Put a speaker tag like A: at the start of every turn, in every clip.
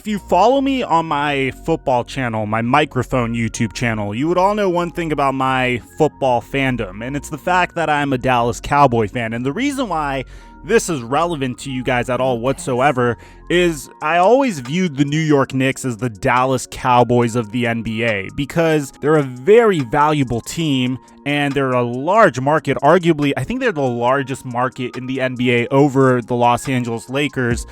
A: If you follow me on my football channel, my microphone YouTube channel, you would all know one thing about my football fandom, and it's the fact that I'm a Dallas Cowboy fan. And the reason why this is relevant to you guys at all whatsoever is I always viewed the New York Knicks as the Dallas Cowboys of the NBA because they're a very valuable team and they're a large market. Arguably, I think they're the largest market in the NBA over the Los Angeles Lakers,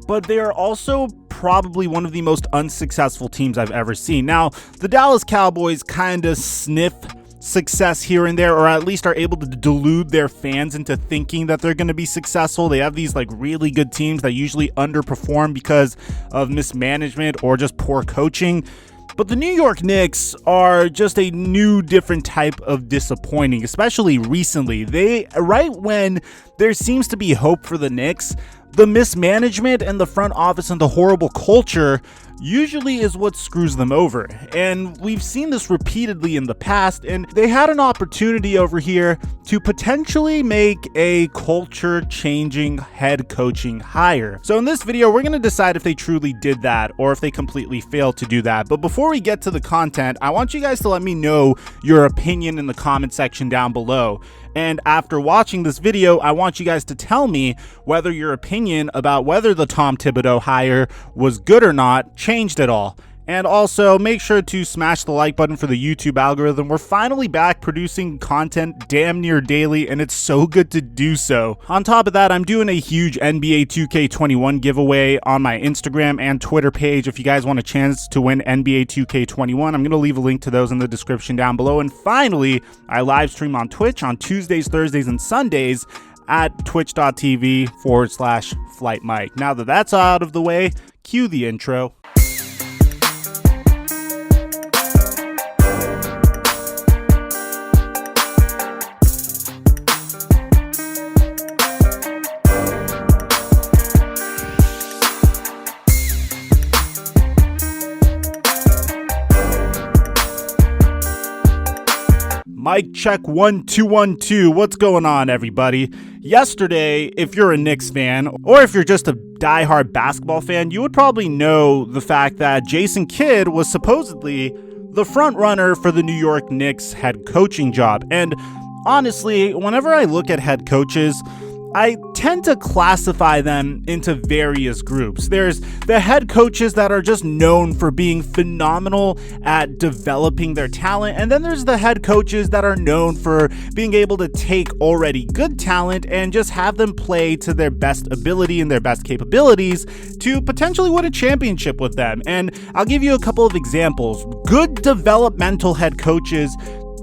A: but they are also probably one of the most unsuccessful teams I've ever seen. Now, the Dallas Cowboys kind of sniff success here and there, or at least are able to delude their fans into thinking that they're going to be successful. They have these really good teams that usually underperform because of mismanagement or just poor coaching. But the New York Knicks are just a new, different type of disappointing, especially recently. Right when there seems to be hope for the Knicks, the mismanagement and the front office and the horrible culture usually is what screws them over. And we've seen this repeatedly in the past, and they had an opportunity over here to potentially make a culture-changing head coaching hire. So in this video, we're going to decide if they truly did that or if they completely failed to do that. But before we get to the content, I want you guys to let me know your opinion in the comment section down below. And after watching this video, I want you guys to tell me whether your opinion about whether the Tom Thibodeau hire was good or not changed at all. And also, make sure to smash the like button for the YouTube algorithm. We're finally back producing content damn near daily, and it's so good to do so. On top of that, I'm doing a huge NBA 2K21 giveaway on my Instagram and Twitter page. If you guys want a chance to win NBA 2K21, I'm going to leave a link to those in the description down below. And finally, I live stream on Twitch on Tuesdays, Thursdays, and Sundays at twitch.tv/FlightMike. Now that that's out of the way, cue the intro. Mic check 1 2 1 2. What's going on, everybody? Yesterday, if you're a Knicks fan or if you're just a diehard basketball fan, you would probably know the fact that Jason Kidd was supposedly the front runner for the New York Knicks head coaching job. And honestly, whenever I look at head coaches, I tend to classify them into various groups. There's the head coaches that are just known for being phenomenal at developing their talent, and then there's the head coaches that are known for being able to take already good talent and just have them play to their best ability and their best capabilities to potentially win a championship with them. And I'll give you a couple of examples. Good developmental head coaches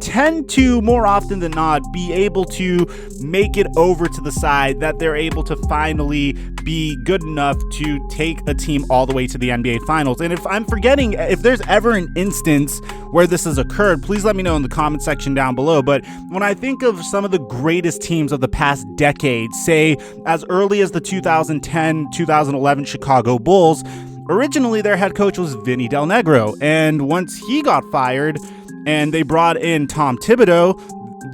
A: tend to, more often than not, be able to make it over to the side that they're able to finally be good enough to take a team all the way to the NBA Finals. And if I'm forgetting, if there's ever an instance where this has occurred, please let me know in the comment section down below. But when I think of some of the greatest teams of the past decade, say as early as the 2010-2011 Chicago Bulls, originally their head coach was Vinny Del Negro. And once he got fired, and they brought in Tom Thibodeau,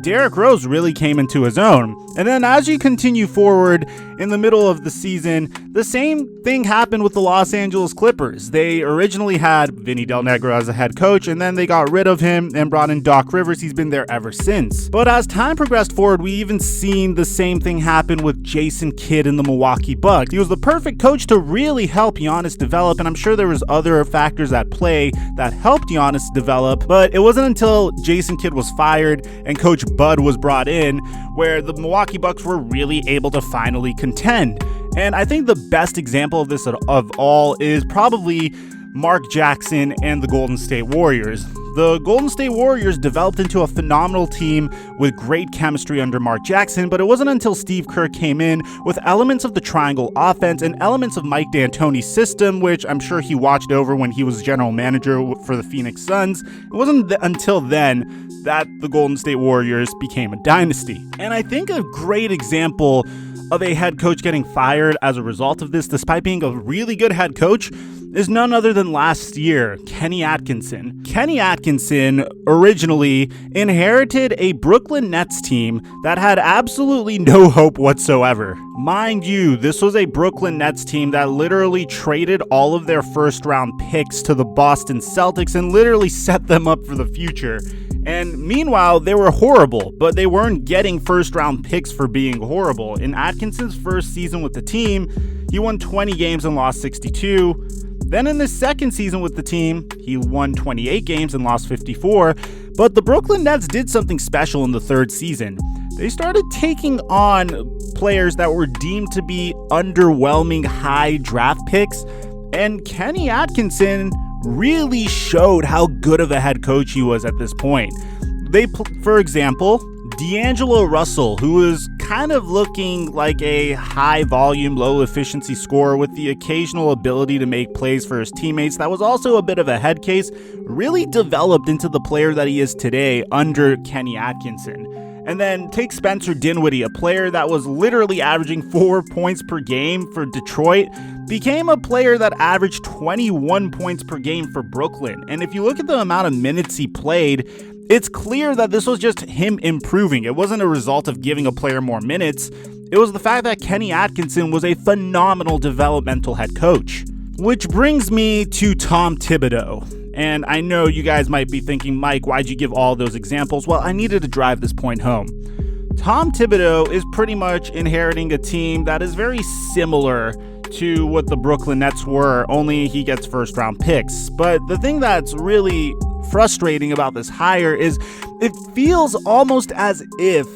A: Derrick Rose really came into his own. And then as you continue forward in the middle of the season, the same thing happened with the Los Angeles Clippers. They originally had Vinny Del Negro as a head coach, and then they got rid of him and brought in Doc Rivers. He's been there ever since. But as time progressed forward, we even seen the same thing happen with Jason Kidd in the Milwaukee Bucks. He was the perfect coach to really help Giannis develop, and I'm sure there was other factors at play that helped Giannis develop, but it wasn't until Jason Kidd was fired and Coach Bud was brought in where the Milwaukee Bucks were really able to finally contend. And I think the best example of this of all is probably Mark Jackson and the Golden State Warriors. The Golden State Warriors developed into a phenomenal team with great chemistry under Mark Jackson, but it wasn't until Steve Kerr came in with elements of the triangle offense and elements of Mike D'Antoni's system, which I'm sure he watched over when he was general manager for the Phoenix Suns. It wasn't until then that the Golden State Warriors became a dynasty. And I think a great example of a head coach getting fired as a result of this, despite being a really good head coach, is none other than last year, Kenny Atkinson. Kenny Atkinson originally inherited a Brooklyn Nets team that had absolutely no hope whatsoever. Mind you, this was a Brooklyn Nets team that literally traded all of their first-round picks to the Boston Celtics and literally set them up for the future. And meanwhile, they were horrible, but they weren't getting first-round picks for being horrible. In Atkinson's first season with the team, he won 20 games and lost 62. Then in his second season with the team, he won 28 games and lost 54. But the Brooklyn Nets did something special in the third season. They started taking on players that were deemed to be underwhelming high draft picks, and Kenny Atkinson really showed how good of a head coach he was at this point. For example, D'Angelo Russell, who was kind of looking like a high-volume, low-efficiency scorer with the occasional ability to make plays for his teammates that was also a bit of a head case, really developed into the player that he is today under Kenny Atkinson. And then take Spencer Dinwiddie, a player that was literally averaging 4 points per game for Detroit, became a player that averaged 21 points per game for Brooklyn. And if you look at the amount of minutes he played, it's clear that this was just him improving. It wasn't a result of giving a player more minutes. It was the fact that Kenny Atkinson was a phenomenal developmental head coach. Which brings me to Tom Thibodeau. And I know you guys might be thinking, Mike, why'd you give all those examples? Well, I needed to drive this point home. Tom Thibodeau is pretty much inheriting a team that is very similar to what the Brooklyn Nets were, only he gets first-round picks. But the thing that's really frustrating about this hire is it feels almost as if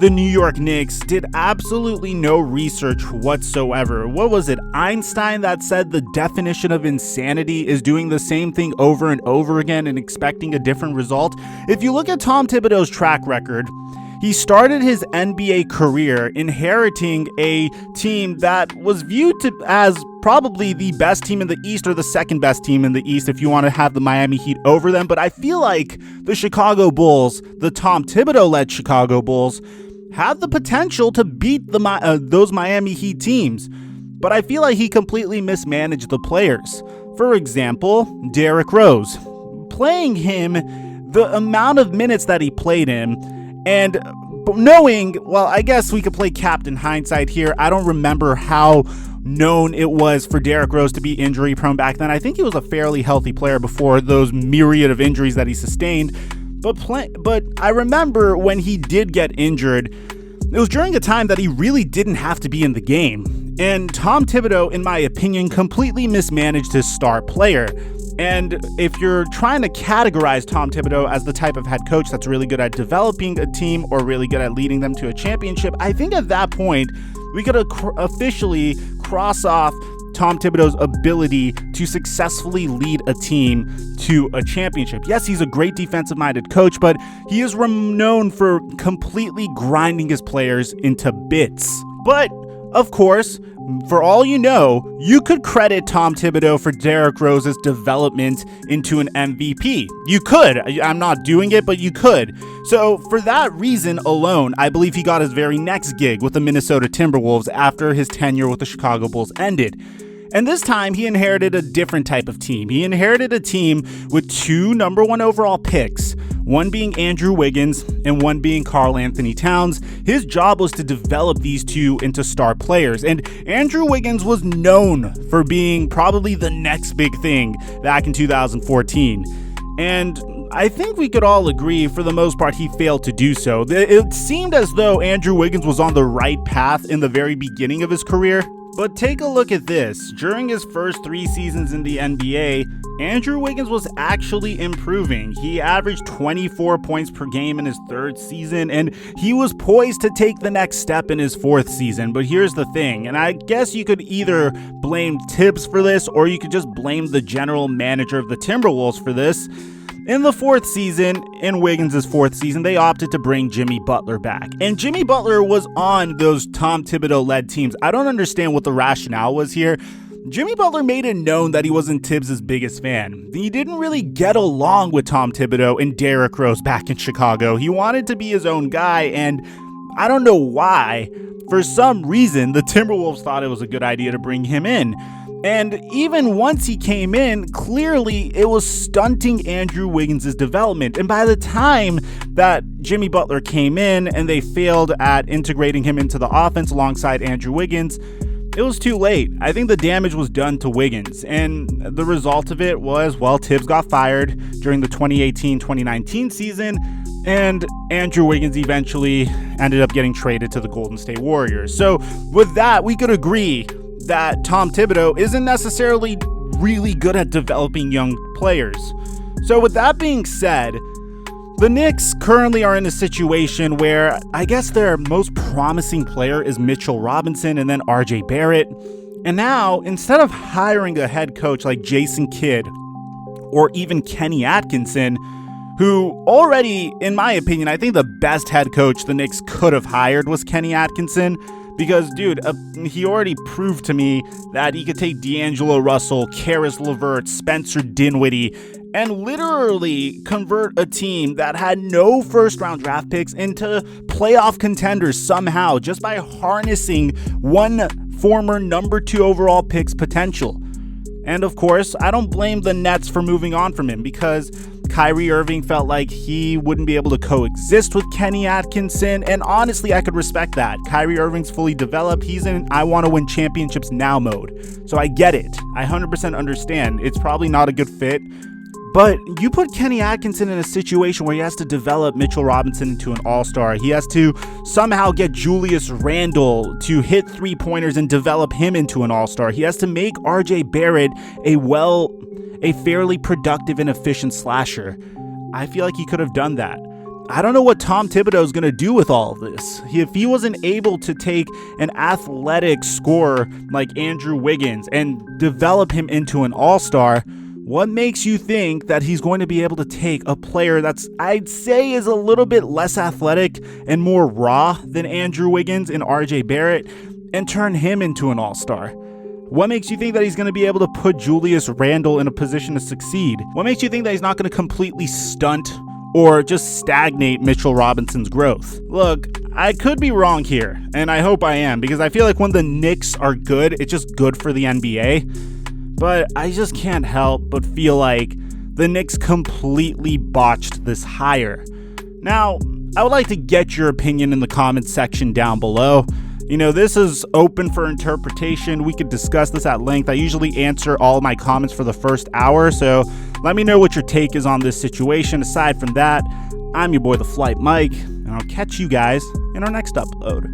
A: the New York Knicks did absolutely no research whatsoever. What was it, Einstein, that said the definition of insanity is doing the same thing over and over again and expecting a different result? If you look at Tom Thibodeau's track record, he started his NBA career inheriting a team that was viewed as probably the best team in the East or the second best team in the East if you want to have the Miami Heat over them. But I feel like the Chicago Bulls, the Tom Thibodeau-led Chicago Bulls, had the potential to beat those Miami Heat teams. But I feel like he completely mismanaged the players. For example, Derrick Rose. Playing him, the amount of minutes that he played him, and knowing, well, I guess we could play Captain Hindsight here. I don't remember how known it was for Derrick Rose to be injury prone back then. I think he was a fairly healthy player before those myriad of injuries that he sustained. But I remember when he did get injured, it was during a time that he really didn't have to be in the game. And Tom Thibodeau, in my opinion, completely mismanaged his star player. And if you're trying to categorize Tom Thibodeau as the type of head coach that's really good at developing a team or really good at leading them to a championship, I think at that point, we could officially cross off Tom Thibodeau's ability to successfully lead a team to a championship. Yes, he's a great defensive-minded coach, but he is known for completely grinding his players into bits. But, of course, for all you know, you could credit Tom Thibodeau for Derrick Rose's development into an MVP. You could. I'm not doing it, but you could. So for that reason alone, I believe he got his very next gig with the Minnesota Timberwolves after his tenure with the Chicago Bulls ended. And this time, he inherited a different type of team. He inherited a team with 2 number 1 overall picks, one being Andrew Wiggins and one being Karl Anthony Towns. His job was to develop these 2 into star players. And Andrew Wiggins was known for being probably the next big thing back in 2014. And I think we could all agree, for the most part, he failed to do so. It seemed as though Andrew Wiggins was on the right path in the very beginning of his career. But take a look at this. During his first 3 seasons in the NBA, Andrew Wiggins was actually improving. He averaged 24 points per game in his 3rd season, and he was poised to take the next step in his 4th season. But here's the thing, and I guess you could either blame Tibbs for this, or you could just blame the general manager of the Timberwolves for this. In the 4th season, in Wiggins' 4th season, they opted to bring Jimmy Butler back. And Jimmy Butler was on those Tom Thibodeau-led teams. I don't understand what the rationale was here. Jimmy Butler made it known that he wasn't Tibbs' biggest fan. He didn't really get along with Tom Thibodeau and Derrick Rose back in Chicago. He wanted to be his own guy, and I don't know why. For some reason, the Timberwolves thought it was a good idea to bring him in. And even once he came in, clearly it was stunting Andrew Wiggins' development. And by the time that Jimmy Butler came in and they failed at integrating him into the offense alongside Andrew Wiggins, it was too late. I think the damage was done to Wiggins. And the result of it was, well, Tibbs got fired during the 2018-2019 season. And Andrew Wiggins eventually ended up getting traded to the Golden State Warriors. So with that, we could agree that Tom Thibodeau isn't necessarily really good at developing young players. So with that being said, the Knicks currently are in a situation where I guess their most promising player is Mitchell Robinson and then RJ Barrett. And now, instead of hiring a head coach like Jason Kidd or even Kenny Atkinson, who already, in my opinion, I think the best head coach the Knicks could have hired was Kenny Atkinson. Because, dude, he already proved to me that he could take D'Angelo Russell, Karis LeVert, Spencer Dinwiddie, and literally convert a team that had no first-round draft picks into playoff contenders somehow just by harnessing one former number 2 overall pick's potential. And, of course, I don't blame the Nets for moving on from him because Kyrie Irving felt like he wouldn't be able to coexist with Kenny Atkinson, and honestly, I could respect that. Kyrie Irving's fully developed. He's in I want to win championships now mode. So I get it. I 100% understand. It's probably not a good fit. But you put Kenny Atkinson in a situation where he has to develop Mitchell Robinson into an all-star. He has to somehow get Julius Randle to hit three-pointers and develop him into an all-star. He has to make RJ Barrett a fairly productive and efficient slasher. I feel like he could have done that. I don't know what Tom Thibodeau is going to do with all of this. If he wasn't able to take an athletic scorer like Andrew Wiggins and develop him into an all-star, what makes you think that he's going to be able to take a player that's, I'd say, is a little bit less athletic and more raw than Andrew Wiggins and RJ Barrett and turn him into an all-star? What makes you think that he's going to be able to put Julius Randle in a position to succeed? What makes you think that he's not going to completely stunt or just stagnate Mitchell Robinson's growth? Look, I could be wrong here, and I hope I am, because I feel like when the Knicks are good, it's just good for the NBA. But I just can't help but feel like the Knicks completely botched this hire. Now, I would like to get your opinion in the comments section down below. You know, this is open for interpretation. We could discuss this at length. I usually answer all of my comments for the first hour, so let me know what your take is on this situation. Aside from that, I'm your boy, TheFlightMike, and I'll catch you guys in our next upload.